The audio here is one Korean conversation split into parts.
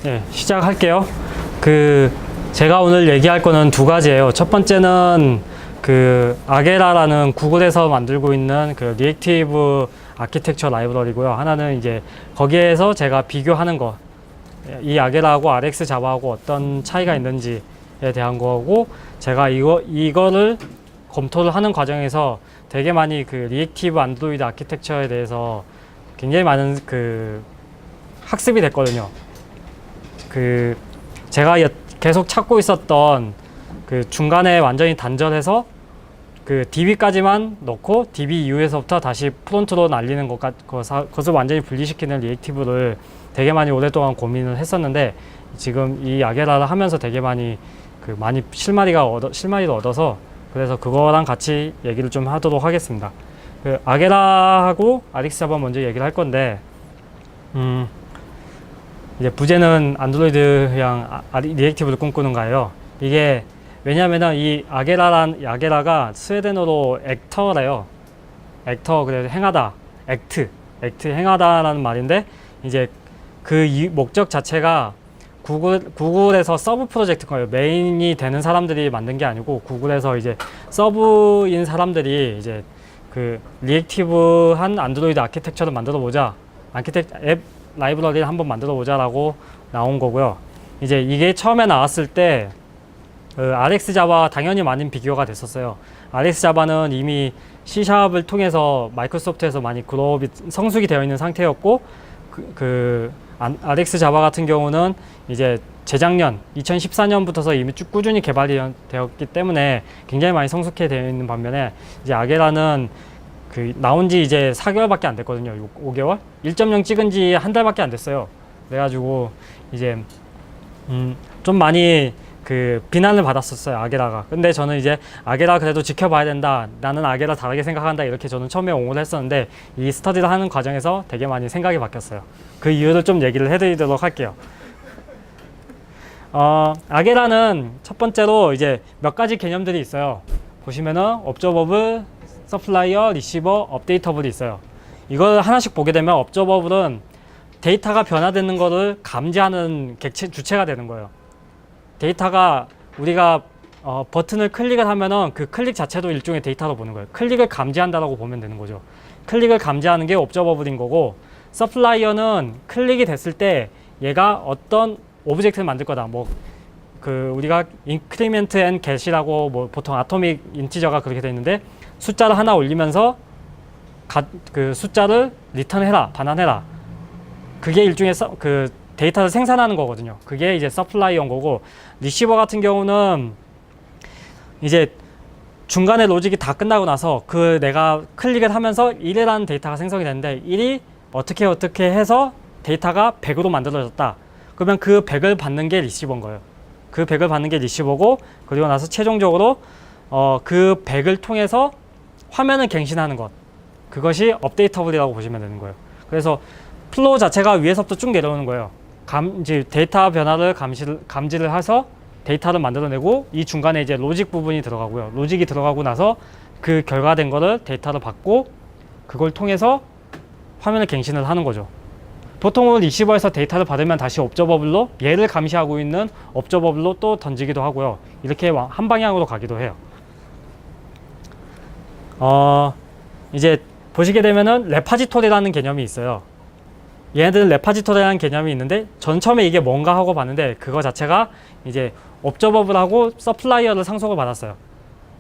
네, 시작할게요. 제가 오늘 얘기할 거는 두 가지예요. 첫 번째는 아게라라는 구글에서 만들고 있는 리액티브 아키텍처 라이브러리고요. 하나는 이제 거기에서 제가 비교하는 거, 이 아게라하고 RX 자바하고 어떤 차이가 있는지에 대한 거고, 제가 이거를 검토를 하는 과정에서 되게 많이 리액티브 안드로이드 아키텍처에 대해서 굉장히 많은 학습이 됐거든요. 제가 계속 찾고 있었던 중간에 완전히 단절해서 DB까지만 넣고 DB 이후에서부터 다시 프론트로 날리는 것을 완전히 분리시키는 리액티브를 되게 많이 오랫동안 고민을 했었는데, 지금 이 아게라를 하면서 되게 많이 실마리를 얻어서, 그래서 그거랑 같이 얘기를 좀 하도록 하겠습니다. 아게라하고 RX 자바 먼저 얘기를 할 건데, 이제 부제는 안드로이드형 리액티브를 꿈꾸는가요? 이게 왜냐면은 이 아게라가 스웨덴어로 액터래요. 액터, 그래서 행하다, 액트 행하다라는 말인데, 이제 목적 자체가 구글에서 서브 프로젝트인 거예요. 메인이 되는 사람들이 만든 게 아니고, 구글에서 이제 서브인 사람들이 이제 리액티브한 안드로이드 아키텍처를 만들어 보자, 앱 라이브러리를 한번 만들어 보자라고 나온 거고요. 이제 이게 처음에 나왔을 때 RX 자바 당연히 많은 비교가 됐었어요. RX 자바는 이미 C샵을 통해서 마이크로소프트에서 많이 그룹이 성숙이 되어 있는 상태였고, RX 자바 같은 경우는 이제 재작년 2014년부터서 이미 쭉 꾸준히 개발이 되었기 때문에 굉장히 많이 성숙해 되어 있는 반면에, 이제 아게라는 나온 지 이제 4개월밖에 안 됐거든요. 5개월? 1.0 찍은 지 한 달밖에 안 됐어요. 그래가지고 이제 좀 많이 비난을 받았었어요, 아게라가. 근데 저는 이제 아게라 그래도 지켜봐야 된다, 나는 아게라 다르게 생각한다, 이렇게 저는 처음에 옹호를 했었는데, 이 스터디를 하는 과정에서 되게 많이 생각이 바뀌었어요. 그 이유를 좀 얘기를 해드리도록 할게요. 아게라는 첫 번째로 이제 몇 가지 개념들이 있어요. 보시면은 observable, 서플라이어, 리시버, 업데이터블이 있어요. 이걸 하나씩 보게 되면 observable은 데이터가 변화되는 거를 감지하는 주체가 되는 거예요. 데이터가 우리가 버튼을 클릭을 하면은 그 클릭 자체도 일종의 데이터로 보는 거예요. 클릭을 감지한다라고 보면 되는 거죠. 클릭을 감지하는 게 observable인 거고, 서플라이어는 클릭이 됐을 때 얘가 어떤 오브젝트를 만들 거다. 우리가 increment and get이라고 보통 아토믹 인티저가 그렇게 돼 있는데, 숫자를 하나 올리면서 숫자를 리턴해라, 반환해라. 그게 일종의 데이터를 생산하는 거거든요. 그게 이제 서플라이어인 거고, 리시버 같은 경우는 이제 중간에 로직이 다 끝나고 나서 내가 클릭을 하면서 1이라는 데이터가 생성이 되는데, 1이 어떻게 해서 데이터가 100으로 만들어졌다. 그러면 그 100을 받는 게 리시버인 거예요. 그 100을 받는 게 리시버고, 그리고 나서 최종적으로 그 100을 통해서 화면을 갱신하는 것, 그것이 업데이터블이라고 보시면 되는 거예요. 그래서 플로우 자체가 위에서부터 쭉 내려오는 거예요. 이제 데이터 변화를 감지를 해서 데이터를 만들어내고, 이 중간에 이제 로직 부분이 들어가고요. 로직이 들어가고 나서 그 결과된 거를 데이터를 받고, 그걸 통해서 화면을 갱신을 하는 거죠. 보통은 리시버에서 데이터를 받으면 다시 observable로, 얘를 감시하고 있는 observable로 또 던지기도 하고요. 이렇게 한 방향으로 가기도 해요. 이제 보시게 되면은 레파지토리라는 개념이 있어요. 얘네들은 레파지토리라는 개념이 있는데, 전 처음에 이게 뭔가 하고 봤는데, 그거 자체가 이제 observable하고 서플라이어를 상속을 받았어요.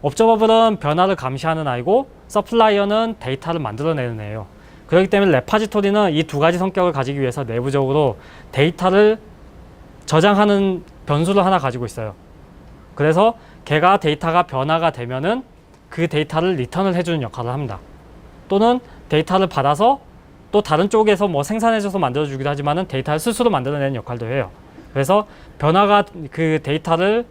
observable은 변화를 감시하는 아이고, 서플라이어는 데이터를 만들어내는 애예요. 그렇기 때문에 레파지토리는 이 두 가지 성격을 가지기 위해서 내부적으로 데이터를 저장하는 변수를 하나 가지고 있어요. 그래서 걔가 데이터가 변화가 되면은 그 데이터를 리턴을 해주는 역할을 합니다. 또는 데이터를 받아서 또 다른 쪽에서 생산해줘서 만들어주기도 하지만은 데이터를 스스로 만들어내는 역할도 해요. 그래서 데이터를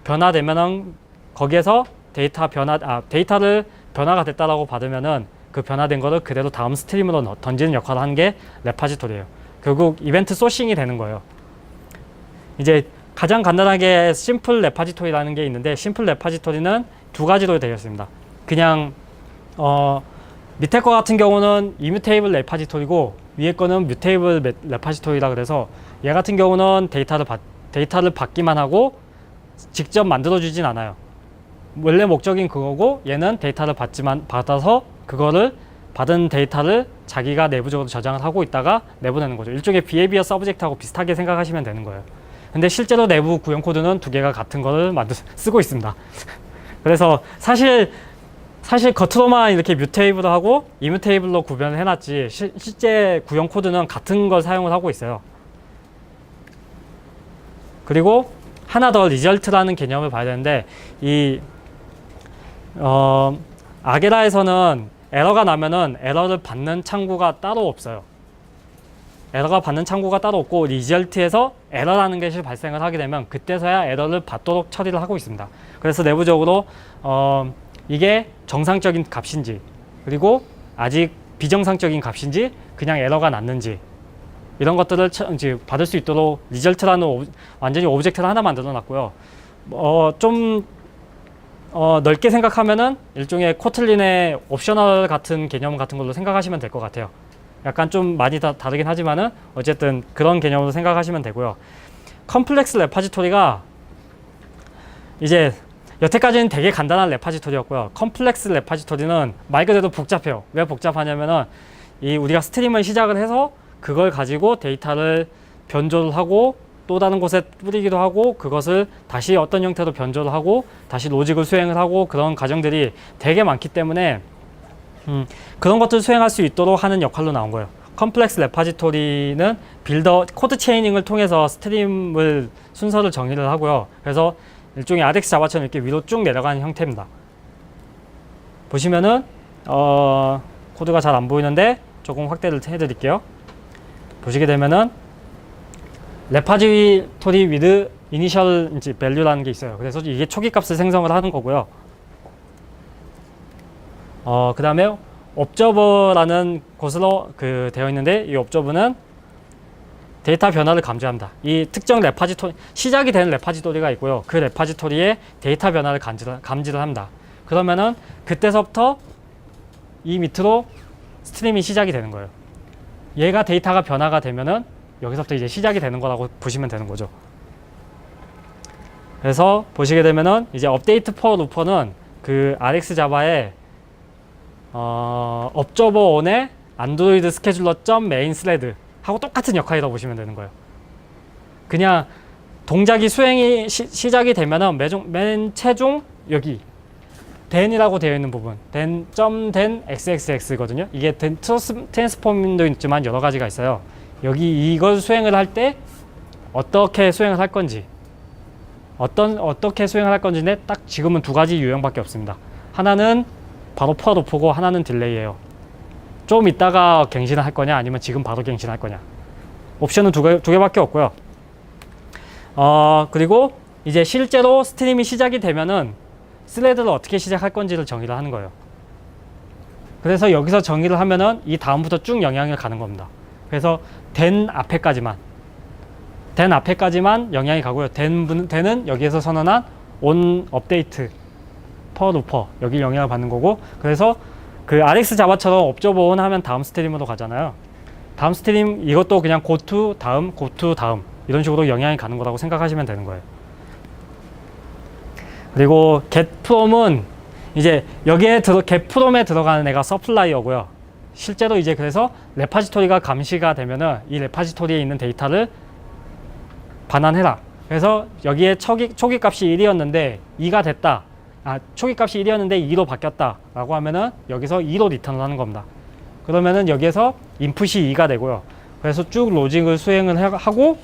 변화되면은 거기에서 데이터를 변화가 됐다라고 받으면은 그 변화된 거를 그대로 다음 스트림으로 던지는 역할을 하는 게 레파지토리예요. 결국 이벤트 소싱이 되는 거예요. 이제 가장 간단하게 심플 레파지토리라는 게 있는데, 심플 레파지토리는 두 가지로 되어 있습니다. 그냥 밑에 거 같은 경우는 이뮤테이블 레파지토리고, 위에 거는 뮤테이블 레파지토리라 그래서 얘 같은 경우는 데이터를 받기만 하고 직접 만들어주진 않아요. 원래 목적인 그거고 얘는 데이터를 받아서 그거를 받은 데이터를 자기가 내부적으로 저장을 하고 있다가 내보내는 거죠. 일종의 비헤비어 서브젝트하고 비슷하게 생각하시면 되는 거예요. 근데 실제로 내부 구형 코드는 두 개가 같은 거를 쓰고 있습니다. 그래서 사실 겉으로만 이렇게 뮤테이블로 하고 이뮤테이블로 구별을 해놨지 실제 구형 코드는 같은 걸 사용을 하고 있어요. 그리고 하나 더 리절트라는 개념을 봐야 되는데 아게라에서는 에러가 나면은 에러를 받는 창구가 따로 없어요. 에러가 받는 창구가 따로 없고 리절트에서 에러라는 것이 발생을 하게 되면 그때서야 에러를 받도록 처리를 하고 있습니다. 그래서 내부적으로 이게 정상적인 값인지 그리고 아직 비정상적인 값인지 그냥 에러가 났는지 이런 것들을 이제 받을 수 있도록 리절트라는 완전히 오브젝트를 하나 만들어 놨고요. 좀 넓게 생각하면은 일종의 코틀린의 옵셔널 같은 개념 같은 걸로 생각하시면 될 것 같아요. 약간 좀 많이 다르긴 하지만은 어쨌든 그런 개념으로 생각하시면 되고요. 컴플렉스 레파지토리가 이제 여태까지는 되게 간단한 레파지토리였고요. 컴플렉스 레파지토리는 말 그대로 복잡해요. 왜 복잡하냐면은 우리가 스트림을 시작을 해서 그걸 가지고 데이터를 변조를 하고 또 다른 곳에 뿌리기도 하고 그것을 다시 어떤 형태로 변조를 하고 다시 로직을 수행을 하고 그런 과정들이 되게 많기 때문에 그런 것들을 수행할 수 있도록 하는 역할로 나온 거예요. 컴플렉스 레파지토리는 빌더 코드 체이닝을 통해서 스트림을 순서를 정의를 하고요. 그래서 일종의 RX 자바처럼 이렇게 위로 쭉 내려가는 형태입니다. 보시면은 코드가 잘 안 보이는데 조금 확대를 해드릴게요. 보시게 되면은 레파지토리 with initial value라는 게 있어요. 그래서 이게 초기 값을 생성을 하는 거고요. 그 다음에 observer라는 곳으로 되어 있는데 이 observer는 데이터 변화를 감지합니다. 이 특정 레파지토리 시작이 되는 레파지토리가 있고요. 그 레파지토리의 데이터 변화를 감지를 합니다. 그러면은 그때서부터 이 밑으로 스트림이 시작이 되는 거예요. 얘가 데이터가 변화가 되면은 여기서부터 이제 시작이 되는 거라고 보시면 되는 거죠. 그래서 보시게 되면은 이제 업데이트 포 루퍼는 그 RX 자바의 observer on의 안드로이드 스케줄러 main thread 하고 똑같은 역할이라고 보시면 되는 거예요. 그냥 동작이 수행이 시작이 되면은 맨 최종 여기 then이라고 되어 있는 부분 then xxx거든요. 이게 트랜스폼도 있지만 여러 가지가 있어요. 여기 이걸 수행을 할 때 어떻게 수행을 할 건지 어떻게 수행을 할 건지인데 딱 지금은 두 가지 유형밖에 없습니다. 하나는 바로 for 루프고 하나는 딜레이예요. 좀 이따가 갱신을 할 거냐 아니면 지금 바로 갱신할 거냐. 옵션은 두 개밖에 없고요. 그리고 이제 실제로 스트림이 시작이 되면은 스레드를 어떻게 시작할 건지를 정의를 하는 거예요. 그래서 여기서 정의를 하면은 이 다음부터 쭉 영향을 가는 겁니다. 그래서 then 앞에까지만 영향이 가고요. then은 여기에서 선언한 on update per looper 여기 영향을 받는 거고, 그래서 그 RX 자바처럼 observer on 하면 다음 스트림으로 가잖아요. 다음 스트림 이것도 그냥 go to 다음 이런 식으로 영향이 가는 거라고 생각하시면 되는 거예요. 그리고 get from은 이제 여기에 get from에 들어가는 애가 서플라이어고요. 실제로 이제 그래서 레파지토리가 감시가 되면은 이 레파지토리에 있는 데이터를 반환해라. 그래서 여기에 초기 값이 1이었는데 2가 됐다. 초기 값이 1이었는데 2로 바뀌었다 라고 하면은 여기서 2로 리턴을 하는 겁니다. 그러면은 여기에서 인풋이 2가 되고요. 그래서 쭉 로직을 수행을 하고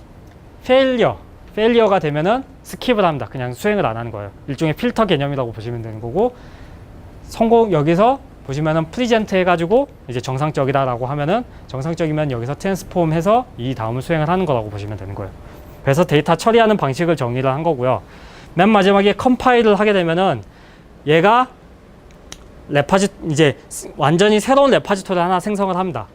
페일리어가 되면은 스킵을 합니다. 그냥 수행을 안 하는 거예요. 일종의 필터 개념이라고 보시면 되는 거고, 성공 여기서 보시면은 프리젠트 해가지고 이제 정상적이다라고 하면은 정상적이면 여기서 트랜스폼 해서 이 다음을 수행을 하는 거라고 보시면 되는 거예요. 그래서 데이터 처리하는 방식을 정의를 한 거고요. 맨 마지막에 컴파일을 하게 되면은 얘가 이제 완전히 새로운 레파지토리를 하나 생성을 합니다.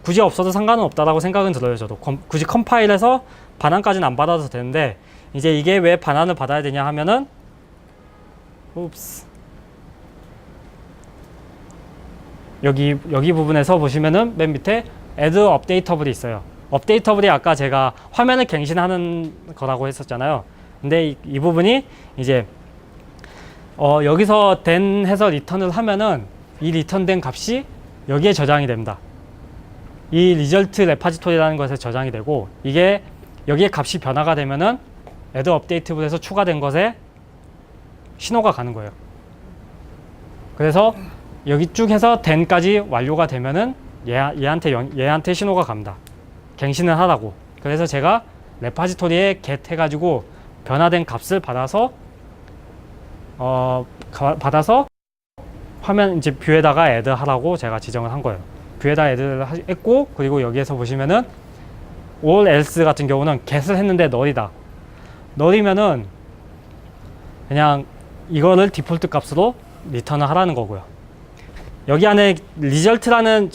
굳이 없어도 상관은 없다라고 생각은 들어요. 저도 굳이 컴파일해서 반환까지는 안 받아도 되는데, 이제 이게 왜 반환을 받아야 되냐 하면은 여기 부분에서 보시면은 맨 밑에 add updateable이 있어요. updateable이 아까 제가 화면을 갱신하는 거라고 했었잖아요. 근데 이 부분이 이제 여기서 then 해서 리턴을 하면은 이 리턴된 값이 여기에 저장이 됩니다. 이 result repository라는 것에 저장이 되고, 이게 여기에 값이 변화가 되면은 add updateable에서 추가된 것에 신호가 가는 거예요. 그래서 여기 쭉 해서 then까지 완료가 되면은 얘한테 신호가 갑니다. 갱신을 하라고. 그래서 제가 레파지토리에 get 해가지고 변화된 값을 받아서 화면 이제 뷰에다가 add 하라고 제가 지정을 한 거예요. 뷰에다 add를 했고, 그리고 여기에서 보시면은 all else 같은 경우는 get을 했는데 null이다. null이면은 그냥 이거를 디폴트 값으로 리턴을 하라는 거고요. 여기 안에 result라는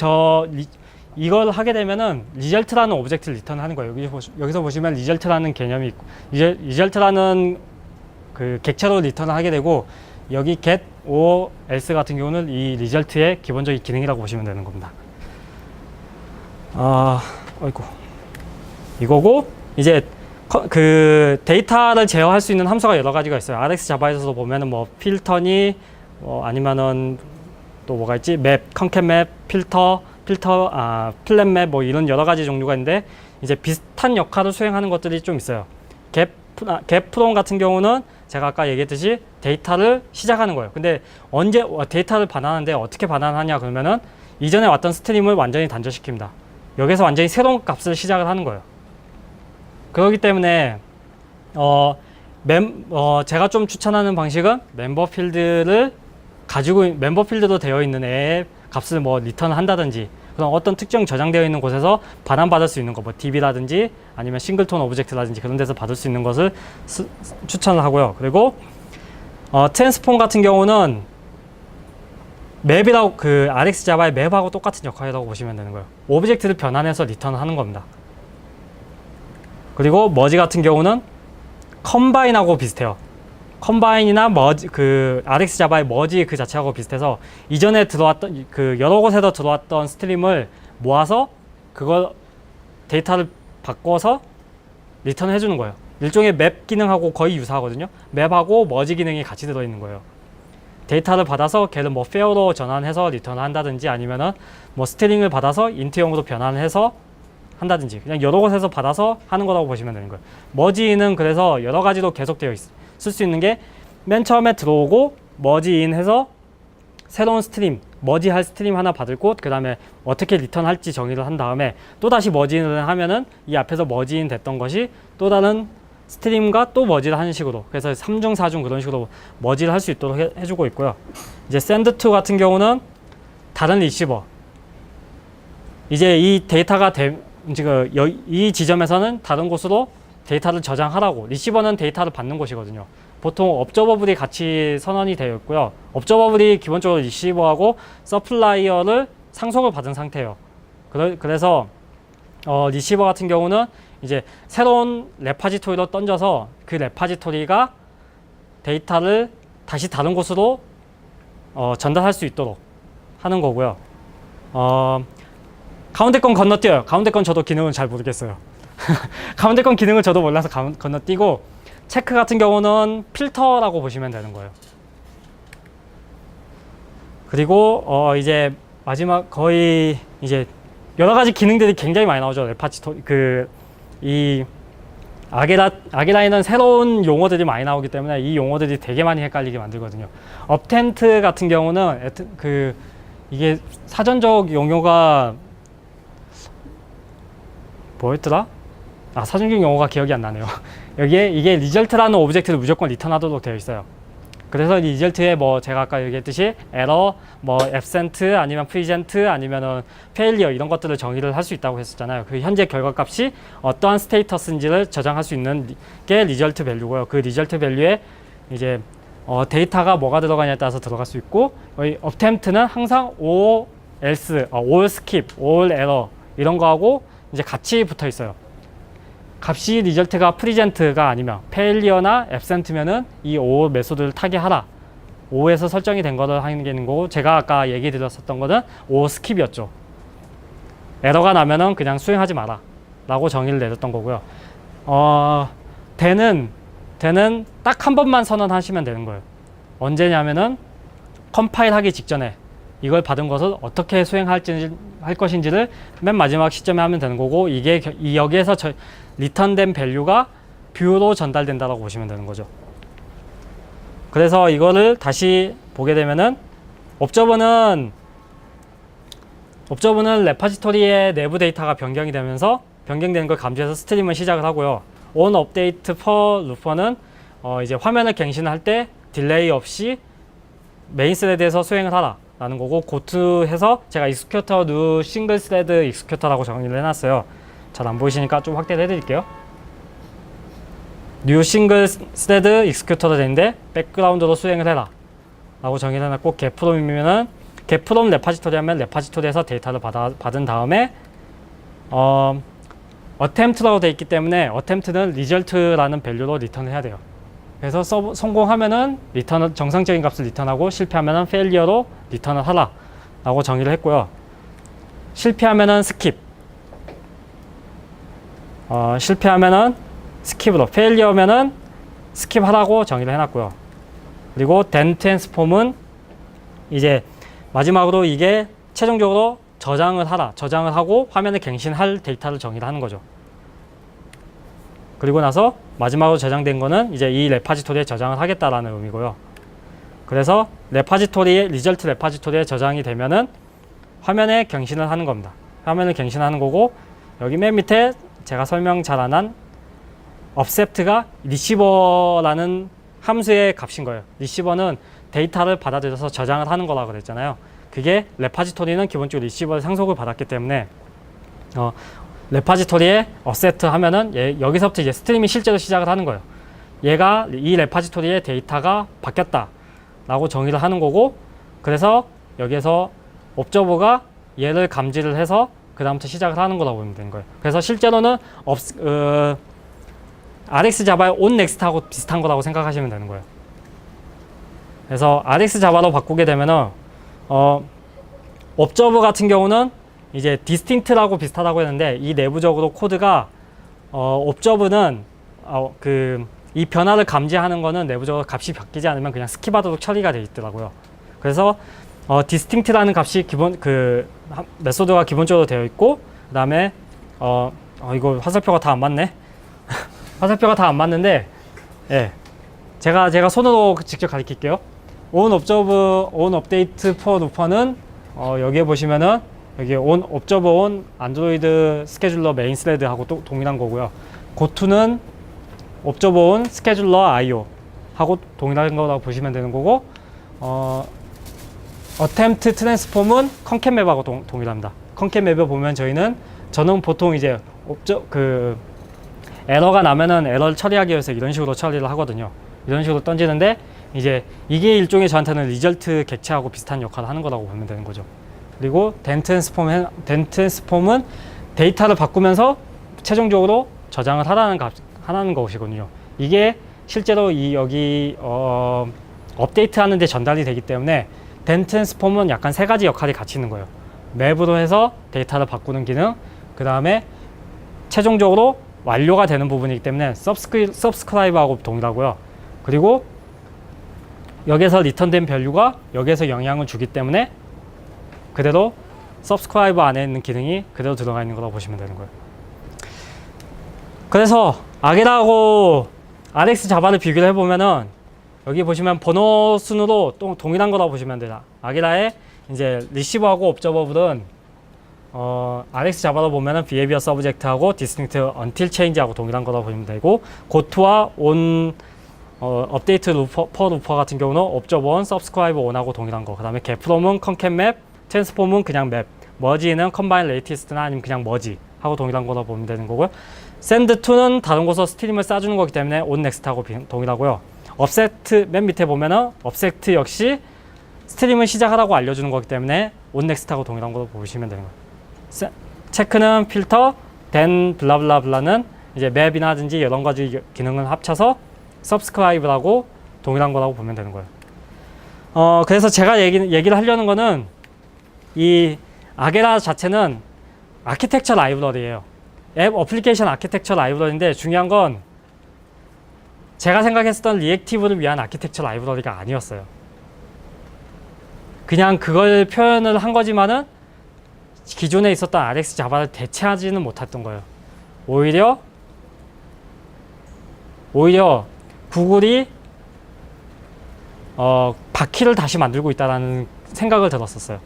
이걸 하게 되면은 result라는 오브젝트를 리턴하는 거예요. 여기서 보시면 result라는 개념이 있고, result라는 그 객체로 리턴을 하게 되고, 여기 get or else 같은 경우는 이 result의 기본적인 기능이라고 보시면 되는 겁니다. 어이구. 이거고, 이제 그 데이터를 제어할 수 있는 함수가 여러 가지가 있어요. RX 자바에서도 보면은 뭐 필터니, 아니면은 또 뭐가 있지? 맵, 컨캣 맵, 플랫 맵, 뭐 이런 여러 가지 종류가 있는데, 이제 비슷한 역할을 수행하는 것들이 좀 있어요. get from 같은 경우는 제가 아까 얘기했듯이 데이터를 시작하는 거예요. 근데 언제 데이터를 반환하는데 어떻게 반환하냐 그러면은 이전에 왔던 스트림을 완전히 단절시킵니다. 여기서 완전히 새로운 값을 시작을 하는 거예요. 그렇기 때문에 제가 좀 추천하는 방식은 멤버 필드를 멤버 필드로 되어 있는 애의 값을 뭐 리턴을 한다든지, 그런 어떤 특정 저장되어 있는 곳에서 반환받을 수 있는 거, 뭐 DB라든지 아니면 싱글톤 오브젝트라든지 그런 데서 받을 수 있는 것을 추천을 하고요. 그리고 트랜스폼 같은 경우는 맵이라고, 그 RX 자바의 맵하고 똑같은 역할이라고 보시면 되는 거예요. 오브젝트를 변환해서 리턴을 하는 겁니다. 그리고 머지 같은 경우는 컴바인하고 비슷해요. 컴바인이나 머지, 그 RX 자바의 머지 그 자체하고 비슷해서 이전에 들어왔던 그 여러 곳에서 들어왔던 스트림을 모아서 그걸 데이터를 바꿔서 리턴을 해주는 거예요. 일종의 맵 기능하고 거의 유사하거든요. 맵하고 머지 기능이 같이 들어있는 거예요. 데이터를 받아서 걔를 뭐 페어로 전환해서 리턴을 한다든지, 아니면은 뭐 스트링을 받아서 인트형으로 변환해서 한다든지, 그냥 여러 곳에서 받아서 하는 거라고 보시면 되는 거예요. 머지인은 그래서 여러 가지로 계속되어 쓸 수 있는 게, 맨 처음에 들어오고 머지인 해서 새로운 스트림, 머지할 스트림 하나 받을 곳, 그 다음에 어떻게 리턴할지 정의를 한 다음에 또 다시 머지인을 하면은 이 앞에서 머지인 됐던 것이 또 다른 스트림과 또 머지를 하는 식으로, 그래서 3중 4중 그런 식으로 머지를 할 수 있도록 해주고 있고요. 이제 send to 같은 경우는 다른 리시버, 이제 이 데이터가 이 지점에서는 다른 곳으로 데이터를 저장하라고, 리시버는 데이터를 받는 곳이거든요. 보통 업저버블이 같이 선언이 되어 있고요. 업저버블이 기본적으로 리시버하고 서플라이어를 상속을 받은 상태예요. 그래서 리시버 같은 경우는 이제 새로운 레파지토리로 던져서 그 레파지토리가 데이터를 다시 다른 곳으로 전달할 수 있도록 하는 거고요. 가운데 건 건너뛰어요. 가운데 건 저도 기능은 잘 모르겠어요. 가운데 건 기능을 저도 몰라서 건너뛰고, 체크 같은 경우는 필터라고 보시면 되는 거예요. 그리고 이제 마지막 거의 이제 여러 가지 기능들이 굉장히 많이 나오죠. 레파지토리 이 아게라인은 새로운 용어들이 많이 나오기 때문에 이 용어들이 되게 많이 헷갈리게 만들거든요. 업텐트 같은 경우는 이게 사전적 용어가 뭐였더라? 사전적 용어가 기억이 안 나네요. 이게 result라는 오브젝트를 무조건 리턴하도록 되어 있어요. 그래서 이 result에 뭐 제가 아까 얘기했듯이 error, 뭐 absent, 아니면 present, 아니면은 failure 이런 것들을 정의를 할 수 있다고 했었잖아요. 그 현재 결과값이 어떠한 스테이터스인지를 저장할 수 있는 게 result value고요. 그 result value에 이제 데이터가 뭐가 들어가냐에 따라서 들어갈 수 있고, attempt는 항상 all else, all skip, all error 이런 거하고 이제 같이 붙어 있어요. 값이 리절트가 프리젠트가 아니면 페일리어나 앱센트면은 이 O 메소드를 타개하라. O에서 설정이 된 거를 하는 게 있는 거고, 제가 아까 얘기 드렸었던 거는 O 스킵이었죠. 에러가 나면은 그냥 수행하지 마라 라고 정의를 내렸던 거고요. 대는 딱 한 번만 선언하시면 되는 거예요. 언제냐면은 컴파일 하기 직전에 이걸 받은 것을 어떻게 할 것인지를 맨 마지막 시점에 하면 되는 거고, 이게 여기에서 리턴된 밸류가 뷰로 전달된다라고 보시면 되는 거죠. 그래서 이거를 다시 보게 되면은 옵저버는 레파지토리의 내부 데이터가 변경이 되면서 변경되는 걸 감지해서 스트림을 시작을 하고요. on update for 루퍼는 이제 화면을 갱신할 때 딜레이 없이 메인 스레드에서 수행을 하라 라는 거고, 고트 해서 제가 executor new single thread executor라고 정의를 해놨어요. 잘 안 보이시니까 좀 확대를 해드릴게요. new single thread executor가 되는데 백그라운드로 수행을 해라 라고 정의를 해놨고, getFrom이면은 getFrom 레파지토리 하면 레파지토리에서 데이터를 받은 다음에 attempt라고 되어 있기 때문에 attempt는 result라는 밸류로 리턴을 해야 돼요. 그래서 성공하면은 리턴을 정상적인 값을 리턴하고, 실패하면은 failure로 리턴을 하라 라고 정의를 했고요. 실패하면은 skip, 실패하면은 skip으로, failure면은 skip 하라고 정의를 해놨고요. 그리고 then transform은 이제 마지막으로 이게 최종적으로 저장을 하고 화면에 갱신할 데이터를 정의를 하는 거죠. 그리고 나서 마지막으로 저장된 거는 이제 이 레파지토리에 저장을 하겠다라는 의미고요. 그래서 리절트 레파지토리에 저장이 되면은 화면에 갱신을 하는 겁니다. 화면을 갱신하는 거고, 여기 맨 밑에 제가 설명 잘 안 한 offset가 리시버라는 함수의 값인 거예요. 리시버는 데이터를 받아들여서 저장을 하는 거라고 그랬잖아요. 그게 레파지토리는 기본적으로 리시버의 상속을 받았기 때문에 레파지토리에 offset 하면은 여기서부터 이제 스트림이 실제로 시작을 하는 거예요. 얘가 이 레파지토리의 데이터가 바뀌었다 라고 정의를 하는 거고, 그래서 여기에서 옵저버가 얘를 감지를 해서 그 다음부터 시작을 하는 거라고 보면 되는 거예요. 그래서 실제로는 RX 자바의 on next하고 비슷한 거라고 생각하시면 되는 거예요. 그래서 RX 자바로 바꾸게 되면은 옵저버 같은 경우는 이제 디스팅트라고 비슷하다고 했는데, 이 내부적으로 코드가 옵저버는 이 변화를 감지하는 거는 내부적으로 값이 바뀌지 않으면 그냥 스킵하도록 처리가 되어 있더라고요. 그래서 디스팅트라는 값이 메소드가 기본적으로 되어 있고, 그 다음에 이거 화살표가 다 안 맞네. 화살표가 다 안 맞는데, 예, 제가 손으로 직접 가르칠게요. on update for 루퍼는 여기에 보시면은 여기 observer on 안드로이드 스케줄러 메인 스레드하고 또 동일한 거고요. goTo는 observer on 스케줄러 IO 하고 동일한 거라고 보시면 되는 거고, attempt transform은 concat-map하고 동일합니다. concat-map을 보면 저는 보통 이제 에러가 나면은 에러를 처리하기 위해서 이런 식으로 처리를 하거든요. 이런 식으로 던지는데, 이제 이게 일종의 저한테는 리절트 객체하고 비슷한 역할을 하는 거라고 보면 되는 거죠. 그리고 then transform은 데이터를 바꾸면서 최종적으로 저장을 하라는 것이거든요. 이게 실제로 여기 업데이트 하는데 전달이 되기 때문에 then transform은 약간 세 가지 역할이 같이 있는 거예요. 맵으로 해서 데이터를 바꾸는 기능, 그 다음에 최종적으로 완료가 되는 부분이기 때문에 subscribe하고 동일하고요. 그리고 여기서 리턴된 밸류가 여기에서 영향을 주기 때문에 그대로 subscribe 안에 있는 기능이 그대로 들어가 있는 거라고 보시면 되는 거예요. 그래서 아게라하고 RX 자바를 비교를 해보면은 여기 보시면 번호 순으로 또 동일한 거라고 보시면 돼요. 아게라의 이제 리시버하고 옵저버블은 RX 자바로 보면은 behavior subject하고 distinct until change하고 동일한 거라고 보시면 되고, goTo와 on update for 루퍼 같은 경우는 observer on, subscribe on하고 동일한 거. 그 다음에 getFrom은 concat-map, transform은 그냥 map, merge는 combine latest나 아니면 그냥 merge 하고 동일한 거라고 보면 되는 거고요. send-to는 다른 곳으로 스트림을 쏴주는 거기 때문에 on next하고 동일하고요. offset 맨 밑에 보면은 offset 역시 스트림을 시작하라고 알려주는 거기 때문에 on next하고 동일한 거로 보시면 되는 거예요. 체크는 필터, then 블라블라블라는 이제 맵이나든지 여러 가지 기능을 합쳐서 subscribe라고 동일한 거라고 보면 되는 거예요. 그래서 제가 얘기를 하려는 거는 이 아게라 자체는 아키텍처 라이브러리예요. 앱 어플리케이션 아키텍처 라이브러리인데 중요한 건 제가 생각했었던 리액티브를 위한 아키텍처 라이브러리가 아니었어요. 그냥 그걸 표현을 한 거지만은 기존에 있었던 RX 자바를 대체하지는 못했던 거예요. 오히려 구글이 바퀴를 다시 만들고 있다는 생각을 들었었어요.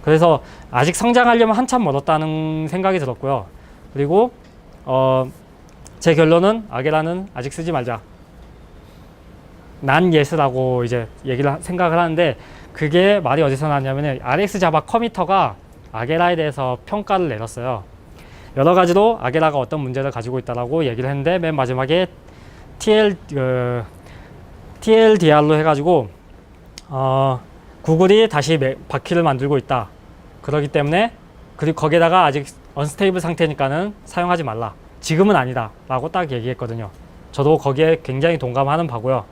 그래서 아직 성장하려면 한참 멀었다는 생각이 들었고요. 그리고 제 결론은 아게라는 아직 쓰지 말자. 난 예스라고 이제 생각을 하는데 그게 말이 어디서 나왔냐면은 RX 자바 커미터가 아게라에 대해서 평가를 내렸어요. 여러 가지로 아게라가 어떤 문제를 가지고 있다라고 얘기를 했는데 맨 마지막에 TLDR로 해가지고 구글이 다시 바퀴를 만들고 있다. 그렇기 때문에 그리고 거기에다가 아직 언스테이블 상태니까는 사용하지 말라. 지금은 아니다 라고 딱 얘기했거든요. 저도 거기에 굉장히 동감하는 바고요.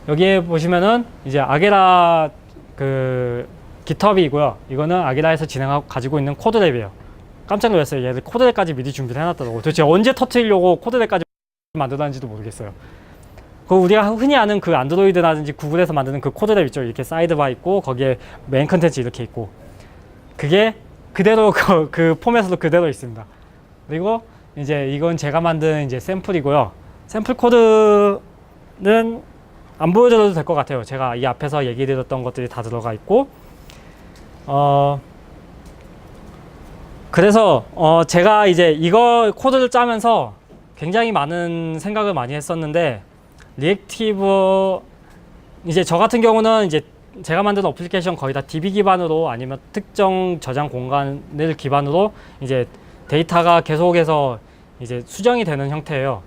여기에 보시면은 이제 아게라 그 깃허브이고요. 이거는 아게라에서 가지고 있는 코드랩이에요. 깜짝 놀랐어요. 얘들 코드랩까지 미리 준비를 해놨더라고요. 도대체 언제 터트리려고 코드랩까지 만들었는지도 모르겠어요. 그 우리가 흔히 아는 그 안드로이드라든지 구글에서 만드는 그 코드랩 있죠. 이렇게 사이드바 있고 거기에 메인 컨텐츠 이렇게 있고 그게 그대로 그 포맷으로 그대로 있습니다. 그리고 이제 이건 제가 만든 이제 샘플이고요. 샘플 코드는 안 보여드려도 될 것 같아요. 제가 이 앞에서 얘기 드렸던 것들이 다 들어가 있고 그래서 제가 이제 이거 코드를 짜면서 굉장히 많은 생각을 많이 했었는데 리액티브 이제 저 같은 경우는 이제 제가 만든 어플리케이션 거의 다 DB 기반으로 아니면 특정 저장 공간을 기반으로 이제 데이터가 계속해서 이제 수정이 되는 형태예요.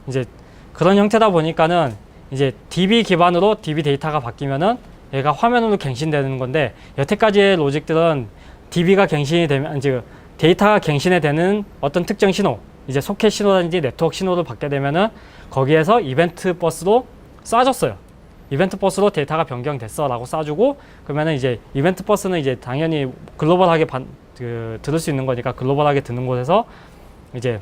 이제 그런 형태다 보니까는 이제 DB 기반으로 DB 데이터가 바뀌면은 얘가 화면으로 갱신되는 건데 여태까지의 로직들은 DB가 갱신이 되면 이제 데이터가 갱신이 되는 어떤 특정 신호 이제 소켓 신호라든지 네트워크 신호를 받게 되면은 거기에서 이벤트 버스로 쏴줬어요. 이벤트 버스로 데이터가 변경됐어 라고 쏴주고 그러면은 이제 이벤트 버스는 이제 당연히 글로벌하게 들을 수 있는 거니까 글로벌하게 듣는 곳에서 이제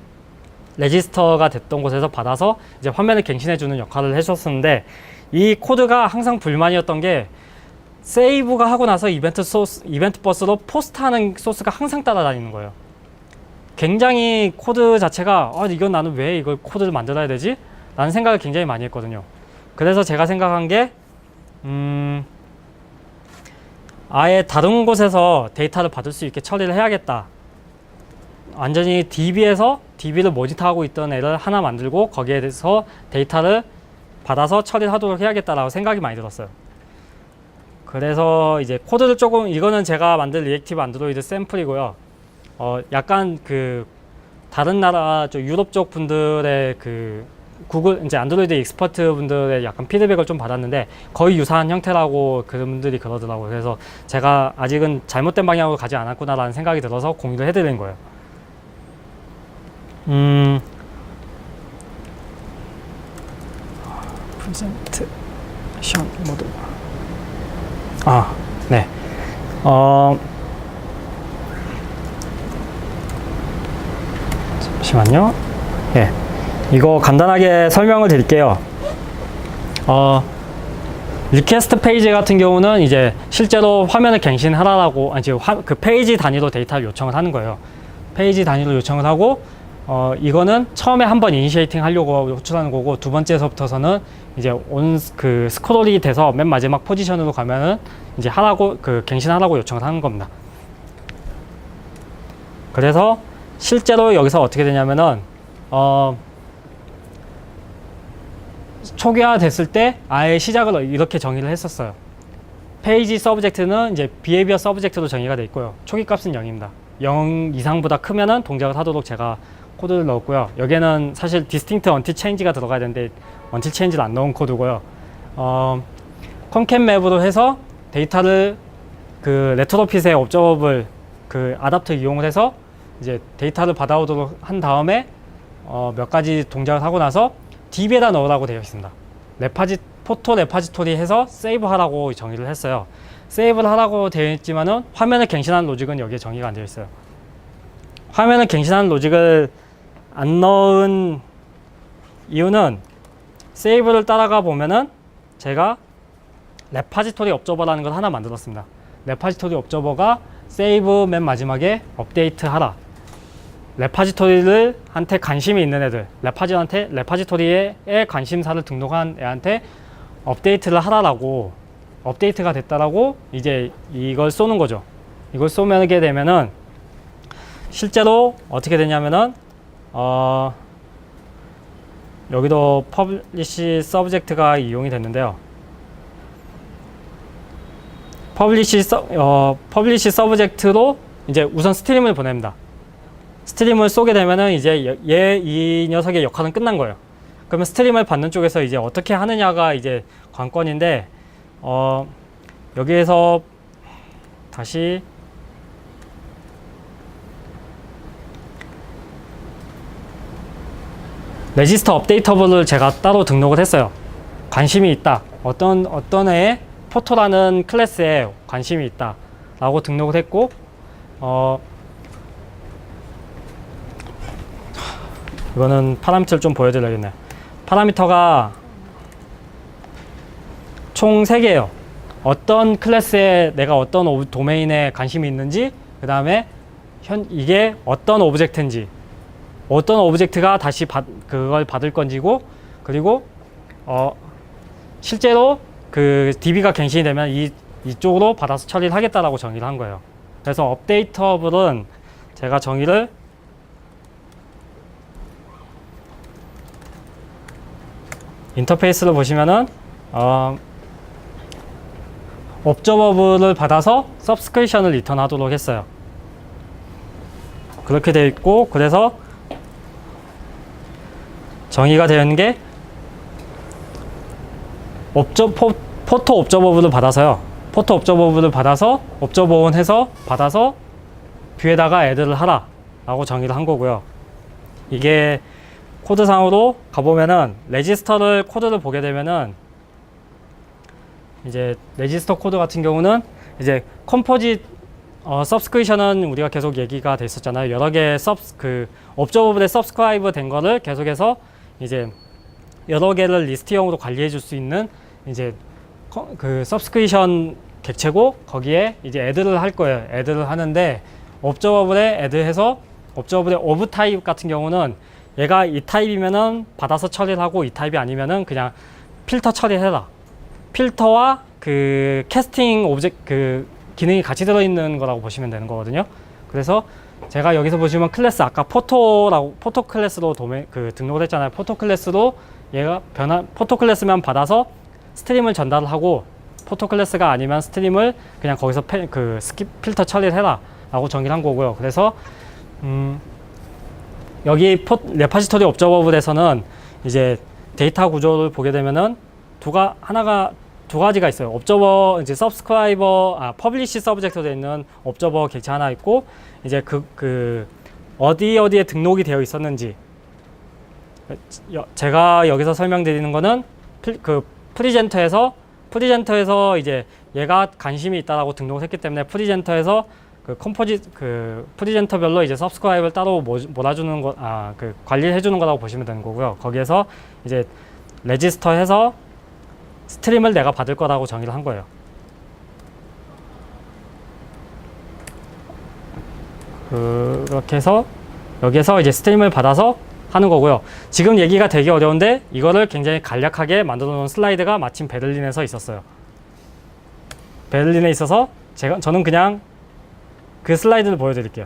레지스터가 됐던 곳에서 받아서 이제 화면을 갱신해 주는 역할을 해줬었는데 이 코드가 항상 불만이었던 게 세이브가 하고 나서 이벤트 버스로 포스트하는 소스가 항상 따라다니는 거예요. 굉장히 코드 자체가 이건 나는 왜 이걸 코드를 만들어야 되지? 라는 생각을 굉장히 많이 했거든요. 그래서 제가 생각한 게 아예 다른 곳에서 데이터를 받을 수 있게 처리를 해야겠다. 완전히 DB에서 DB를 모니터하고 있던 애를 하나 만들고 거기에 대해서 데이터를 받아서 처리를 하도록 해야겠다라고 생각이 많이 들었어요. 그래서 이제 코드를 조금 이거는 제가 만든 리액티브 안드로이드 샘플이고요. 약간 그 다른 나라 유럽 쪽 분들의 그 구글 이제 안드로이드 익스퍼트 분들의 약간 피드백을 좀 받았는데 거의 유사한 형태라고 그분들이 그러더라고요. 그래서 제가 아직은 잘못된 방향으로 가지 않았구나라는 생각이 들어서 공유를 해드린 거예요. 프레젠테이션 모드. 네. 잠시만요. 예. 이거 간단하게 설명을 드릴게요. 리퀘스트 페이지 같은 경우는 이제 실제로 화면을 갱신하라고 그 페이지 단위로 데이터를 요청을 하는 거예요. 페이지 단위로 요청을 하고 이거는 처음에 한번 이니시에이팅 하려고 호출하는 거고 두 번째에서부터서는 이제 그 스크롤이 돼서 맨 마지막 포지션으로 가면은 이제 하라고 그 갱신하라고 요청을 하는 겁니다. 그래서 실제로 여기서 어떻게 되냐면은 초기화 됐을 때 아예 시작을 이렇게 정의를 했었어요. 페이지 서브젝트는 이제 비헤비어 서브젝트로 정의가 돼 있고요. 초기 값은 0입니다. 0 이상보다 크면은 동작을 하도록 제가 코드를 넣었고요. 여기에는 사실 디스팅트 언틸 체인지가 들어가야 되는데 언틸 체인지를 안 넣은 코드고요. 컴캣 맵으로 해서 데이터를 그 레트로핏의 옵저버블 그 아답터 이용을 해서 이제 데이터를 받아오도록 한 다음에 몇 가지 동작을 하고 나서 DB에다 넣으라고 되어 있습니다. 포토 레파지토리 해서 세이브 하라고 정의를 했어요. 세이브를 하라고 되어 있지만은 화면을 갱신하는 로직은 여기에 정의가 안 되어 있어요. 화면을 갱신하는 로직을 안 넣은 이유는 세이브를 따라가 보면은 제가 레파지토리 옵저버라는 걸 하나 만들었습니다. 레파지토리 옵저버가 세이브 맨 마지막에 업데이트 하라. 레파지토리를 한테 관심이 있는 애들, 레파지토리에 관심사를 등록한 애한테 업데이트를 하라라고, 업데이트가 됐다라고 이제 이걸 쏘는 거죠. 이걸 쏘게 되면은 실제로 어떻게 되냐면은 여기도 퍼블리시 서브젝트가 이용이 됐는데요. 퍼블리시 서브젝트로 이제 우선 스트림을 보냅니다. 스트림을 쏘게 되면은 이제 이 녀석의 역할은 끝난 거예요. 그러면 스트림을 받는 쪽에서 이제 어떻게 하느냐가 이제 관건인데, 여기에서 다시 레지스터 업데이터블을 제가 따로 등록을 했어요. 관심이 있다. 어떤 애의 포토라는 클래스에 관심이 있다 라고 등록을 했고, 이거는 파라미터를 좀 보여드려야겠네요. 파라미터가 총 3개예요. 어떤 클래스에 내가 어떤 도메인에 관심이 있는지, 그 다음에 이게 어떤 오브젝트인지, 어떤 오브젝트가 다시 그걸 받을 건지고, 그리고 실제로 그 DB가 갱신이 되면 이쪽으로 받아서 처리를 하겠다라고 정의를 한 거예요. 그래서 업데이터블은 제가 정의를 인터페이스를 보시면은 옵저버블을 받아서 서브스크립션을 리턴하도록 했어요. 그렇게 되어 있고, 그래서 정의가 되어 있는 게 포토 옵저버블을 받아서요. 포토 옵저버블을 받아서 옵저버온 해서 받아서 뷰에다가 애드를 하라 라고 정의를 한 거고요. 이게 코드상으로 가보면은 레지스터를 코드를 보게 되면은 이제 레지스터 코드 같은 경우는 이제 컴포짓 서브스크립션은 우리가 계속 얘기가 됐었잖아요. 여러 개의 옵저버블에 서브스크라이브 된 거를 계속해서 이제 여러 개를 리스트형으로 관리해 줄 수 있는 이제 그 서브스크립션 객체고, 거기에 이제 애드를 할 거예요. 애드를 하는데 옵저버블에 애드해서 옵저버블의 오브 타입 같은 경우는 얘가 이 타입이면은 받아서 처리를 하고, 이 타입이 아니면은 그냥 필터 처리해라. 필터와 그 캐스팅 그 기능이 같이 들어있는 거라고 보시면 되는 거거든요. 그래서 제가 여기서 보시면 클래스, 아까 포토 클래스로 등록을 했잖아요. 포토 클래스로 얘가 포토 클래스만 받아서 스트림을 전달을 하고, 포토 클래스가 아니면 스트림을 그냥 거기서 필터 처리를 해라 라고 정의를 한 거고요. 그래서 여기 레파지토리 옵저버블에서는 이제 데이터 구조를 보게 되면은 두 가지가 있어요. 이제 퍼블리시 서브젝트로 되어 있는 옵저버 객체 하나 있고, 이제 어디에 등록이 되어 있었는지, 제가 여기서 설명드리는 거는 프리젠터에서 이제 얘가 관심이 있다라고 등록을 했기 때문에 프리젠터에서 프리젠터별로 이제 서브스크라이브를 따로 몰아주는 관리를 해주는 거라고 보시면 되는 거고요. 거기에서 이제 레지스터 해서 스트림을 내가 받을 거라고 정의를 한 거예요. 그렇게 해서 여기에서 이제 스트림을 받아서 하는 거고요. 지금 얘기가 되게 어려운데 이거를 굉장히 간략하게 만들어 놓은 슬라이드가 마침 베를린에서 있었어요. 베를린에 있어서 저는 그냥 그 슬라이드를 보여드릴게요.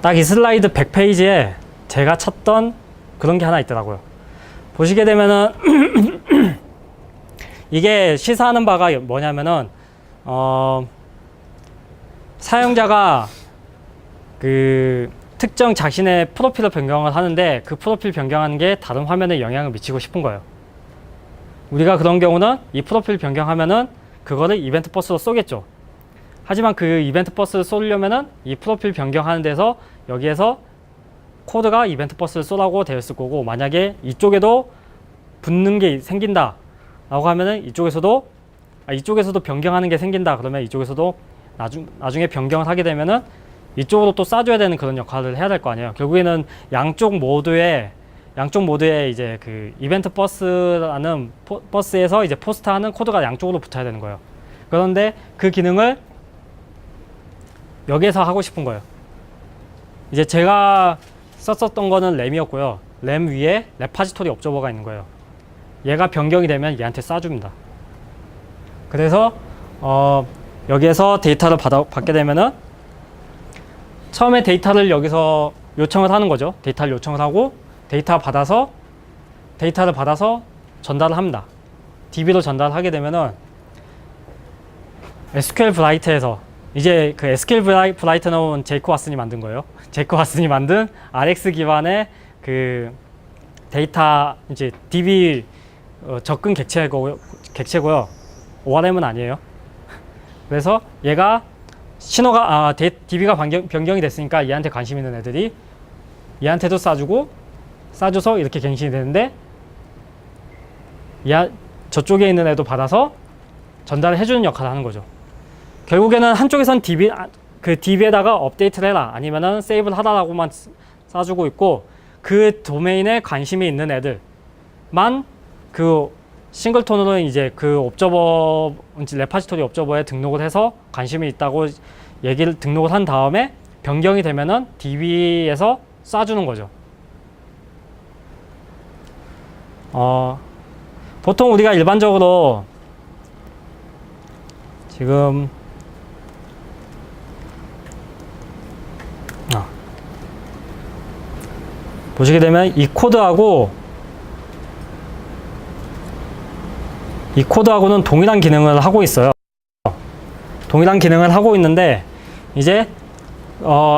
딱 이 슬라이드 100페이지에 제가 찾던 그런 게 하나 있더라고요. 보시게 되면은 이게 시사하는 바가 뭐냐면은 사용자가 특정 자신의 프로필을 변경을 하는데 그 프로필 변경하는 게 다른 화면에 영향을 미치고 싶은 거예요. 우리가 그런 경우는 이 프로필 변경하면은 그거를 이벤트 버스로 쏘겠죠. 하지만 그 이벤트 버스를 쏘려면은 이 프로필 변경하는 데서 여기에서 코드가 이벤트 버스를 쏘라고 되어 있을 거고, 만약에 이쪽에도 붙는 게 생긴다 라고 하면은 이쪽에서도 변경하는 게 생긴다 그러면 이쪽에서도 나중에 변경을 하게 되면은 이쪽으로 또 쏴줘야 되는 그런 역할을 해야 될 거 아니에요. 결국에는 양쪽 모드에 이제 그 이벤트 버스라는 버스에서 이제 포스트하는 코드가 양쪽으로 붙어야 되는 거예요. 그런데 그 기능을 여기에서 하고 싶은 거예요. 이제 제가 썼었던 거는 램이었고요. 램 위에 레파지토리 옵저버가 있는 거예요. 얘가 변경이 되면 얘한테 쏴줍니다. 그래서 여기에서 데이터를 받게 되면은 처음에 데이터를 여기서 요청을 하는 거죠. 데이터를 요청을 하고 데이터를 받아서 전달을 합니다. DB로 전달하게 되면은 SQL 브라이트에서 이제 그 SQL 브라이트는 제이크 왓슨이 만든 거예요. 제이크 왓슨이 만든 RX 기반의 그 데이터 이제 DB 접근 객체고요. ORM은 아니에요. 그래서 얘가 신호가 DB가 변경이 됐으니까 얘한테 관심 있는 애들이 얘한테도 쏴줘서 이렇게 갱신이 되는데 저쪽에 있는 애도 받아서 전달을 해주는 역할을 하는 거죠. 결국에는 한쪽에선 DB에다가 업데이트를 해라 아니면은 세이브를 하라라고만 쏴주고 있고 그 도메인에 관심이 있는 애들만 그 싱글톤으로 이제 그 옵저버 레파지토리 옵저버에 등록을 해서 관심이 있다고 등록을 한 다음에 변경이 되면은 DB에서 쏴주는 거죠. 보통 우리가 일반적으로 지금 보시게 되면 이 코드하고는 동일한 기능을 하고 있어요. 동일한 기능을 하고 있는데 이제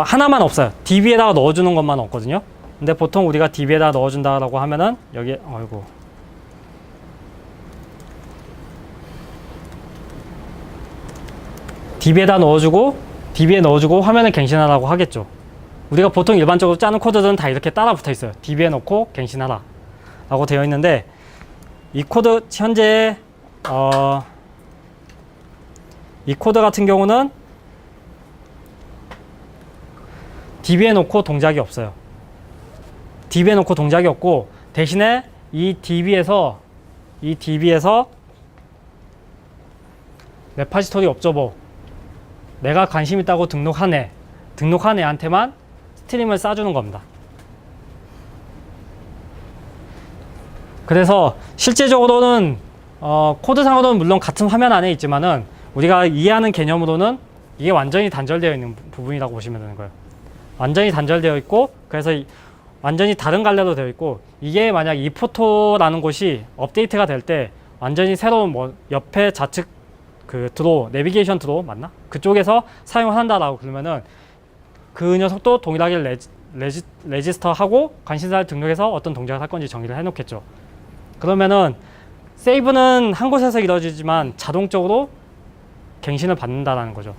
하나만 없어요. DB에다가 넣어주는 것만 없거든요. 근데 보통 우리가 DB에다 넣어준다라고 하면은 여기 DB에 넣어주고 화면을 갱신하라고 하겠죠. 우리가 보통 일반적으로 짜는 코드들은 다 이렇게 따라 붙어 있어요. DB에 넣고 갱신하라 라고 되어 있는데 이 코드 현재 이 코드 같은 경우는 DB에 놓고 동작이 없어요. DB에 놓고 동작이 없고 대신에 이 DB에서 레파지토리 옵저버 내가 관심 있다고 등록한 애한테만 스트림을 쏴주는 겁니다. 그래서 실제적으로는 코드상으로는 물론 같은 화면 안에 있지만은 우리가 이해하는 개념으로는 이게 완전히 단절되어 있는 부분이라고 보시면 되는 거예요. 완전히 단절되어 있고 그래서 완전히 다른 갈래로 되어 있고 이게 만약 이 포토라는 곳이 업데이트가 될 때 완전히 새로운 옆에 좌측 그 드로우, 내비게이션 드로우 맞나? 그쪽에서 사용을 한다라고 그러면은 그 녀석도 동일하게 레지스터하고 관심사를 등록해서 어떤 동작을 할 건지 정의를 해놓겠죠. 그러면은 세이브는 한 곳에서 이루어지지만 자동적으로 갱신을 받는다라는 거죠.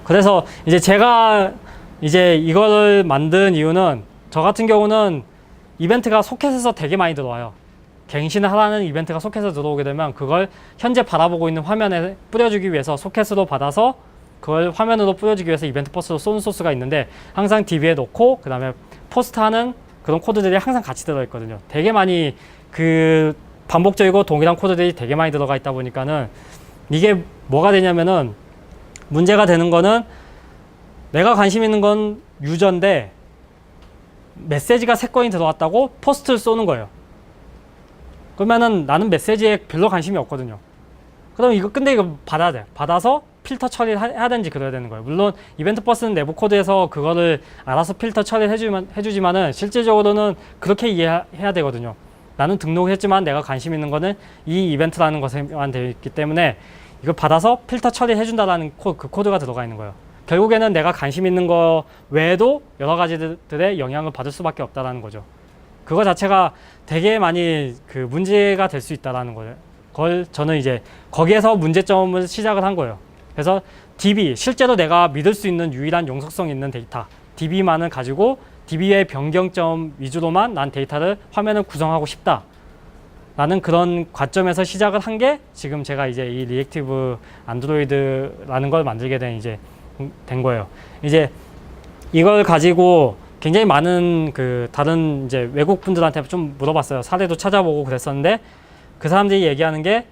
그래서 이제 제가 이걸 만든 이유는 저 같은 경우는 이벤트가 소켓에서 되게 많이 들어와요. 갱신을 하라는 이벤트가 소켓에서 들어오게 되면 그걸 현재 바라보고 있는 화면에 뿌려주기 위해서 소켓으로 받아서 그걸 화면으로 뿌려주기 위해서 이벤트 버스로 쏘는 소스가 있는데 항상 DB에 넣고 그 다음에 포스트하는 그런 코드들이 항상 같이 들어있거든요. 되게 많이 그 반복적이고 동일한 코드들이 되게 많이 들어가 있다 보니까는 이게 뭐가 되냐면은 문제가 되는 거는 내가 관심 있는 건 유저인데 메시지가 3건이 들어왔다고 포스트를 쏘는 거예요. 그러면은 나는 메시지에 별로 관심이 없거든요. 그럼 근데 이거 받아야 돼. 받아서 필터 처리를 해야 되는지 그래야 되는 거예요. 물론 이벤트 버스는 내부 코드에서 그거를 알아서 필터 처리를 해주지만은 실질적으로는 그렇게 이해해야 되거든요. 나는 등록했지만 내가 관심 있는 거는 이 이벤트라는 것에만 되어 있기 때문에 이걸 받아서 필터 처리해준다라는 그 코드가 들어가 있는 거예요. 결국에는 내가 관심 있는 거 외에도 여러 가지들의 영향을 받을 수밖에 없다라는 거죠. 그거 자체가 되게 많이 그 문제가 될 수 있다라는 걸 저는 이제 거기에서 문제점을 시작을 한 거예요. 그래서 DB, 실제로 내가 믿을 수 있는 유일한 용속성 있는 데이터 DB만을 가지고 DB의 변경점 위주로만 난 데이터를 화면을 구성하고 싶다 라는 그런 관점에서 시작을 한 게 지금 제가 이제 이 리액티브 안드로이드라는 걸 만들게 된 거예요. 이제 이걸 가지고 굉장히 많은 그 다른 이제 외국 분들한테 좀 물어봤어요. 사례도 찾아보고 그랬었는데 그 사람들이 얘기하는 게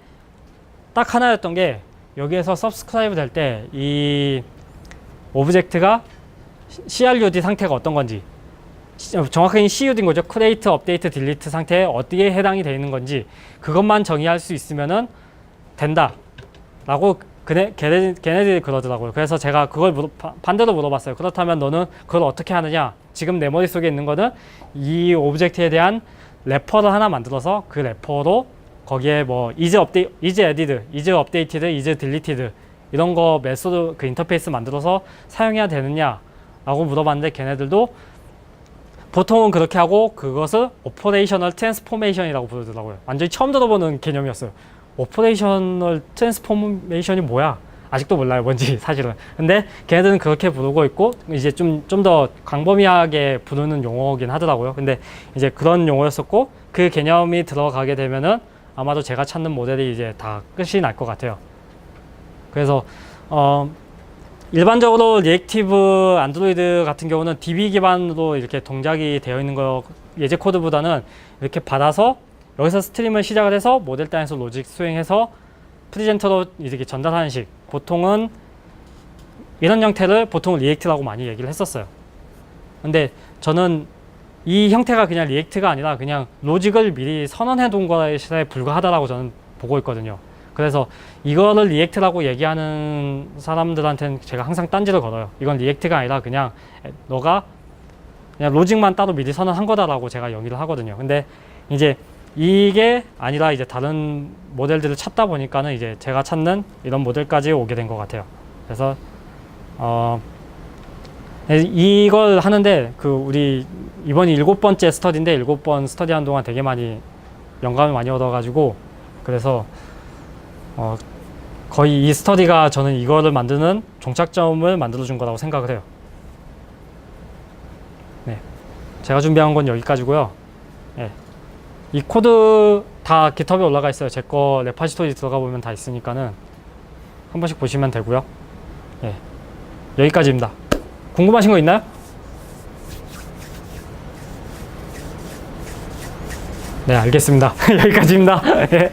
딱 하나였던 게 여기에서 서브스크라이브 될 때 이 오브젝트가 CRUD 상태가 어떤 건지 정확하게 CUD인 거죠. create, update, delete 상태에 어디에 해당이 되어 있는 건지 그것만 정의할 수 있으면은 된다 라고 걔네들이 그러더라고요. 그래서 제가 그걸 반대로 물어봤어요. 그렇다면 너는 그걸 어떻게 하느냐? 지금 내 머릿속에 있는 거는 이 오브젝트에 대한 래퍼를 하나 만들어서 그 래퍼로 거기에 뭐 is added, is updated, is deleted 이런 거 메소드 그 인터페이스 만들어서 사용해야 되느냐 라고 물어봤는데 걔네들도 보통은 그렇게 하고 그것을 오퍼레이셔널 트랜스포메이션이라고 부르더라고요. 완전히 처음 들어보는 개념이었어요. 오퍼레이셔널 트랜스포메이션이 뭐야? 아직도 몰라요, 뭔지 사실은. 근데 걔네들은 그렇게 부르고 있고 이제 좀 더 광범위하게 부르는 용어긴 하더라고요. 근데 이제 그런 용어였었고 그 개념이 들어가게 되면은 아마도 제가 찾는 모델이 이제 다 끝이 날 것 같아요. 그래서 일반적으로 리액티브 안드로이드 같은 경우는 DB 기반으로 이렇게 동작이 되어 있는 거 예제 코드보다는 이렇게 받아서 여기서 스트림을 시작을 해서 모델 단에서 로직 수행해서 프리젠터로 이렇게 전달하는 식. 보통은 이런 형태를 보통 리액트라고 많이 얘기를 했었어요. 근데 저는 이 형태가 그냥 리액트가 아니라 그냥 로직을 미리 선언해 둔 것에 불과하다라고 저는 보고 있거든요. 그래서 이거를 리액트라고 얘기하는 사람들한테는 제가 항상 딴지를 걸어요. 이건 리액트가 아니라 그냥 너가 그냥 로직만 따로 미리 선언한 거다라고 제가 얘기를 하거든요. 근데 이제 이게 아니라 이제 다른 모델들을 찾다 보니까는 이제 제가 찾는 이런 모델까지 오게 된 것 같아요. 그래서 이걸 하는데 그 우리 이번이 7번째 스터디인데 7번 스터디하는 동안 되게 많이 영감을 많이 얻어가지고 그래서 거의 이 스터디가 저는 이거를 만드는 종착점을 만들어준 거라고 생각을 해요. 네, 제가 준비한 건 여기까지고요. 네, 이 코드 다 깃허브에 올라가 있어요. 제 거 레파지토리 들어가 보면 다 있으니까는 한 번씩 보시면 되고요. 네, 여기까지입니다. 궁금하신 거 있나요? 네, 알겠습니다. 여기까지입니다. 네.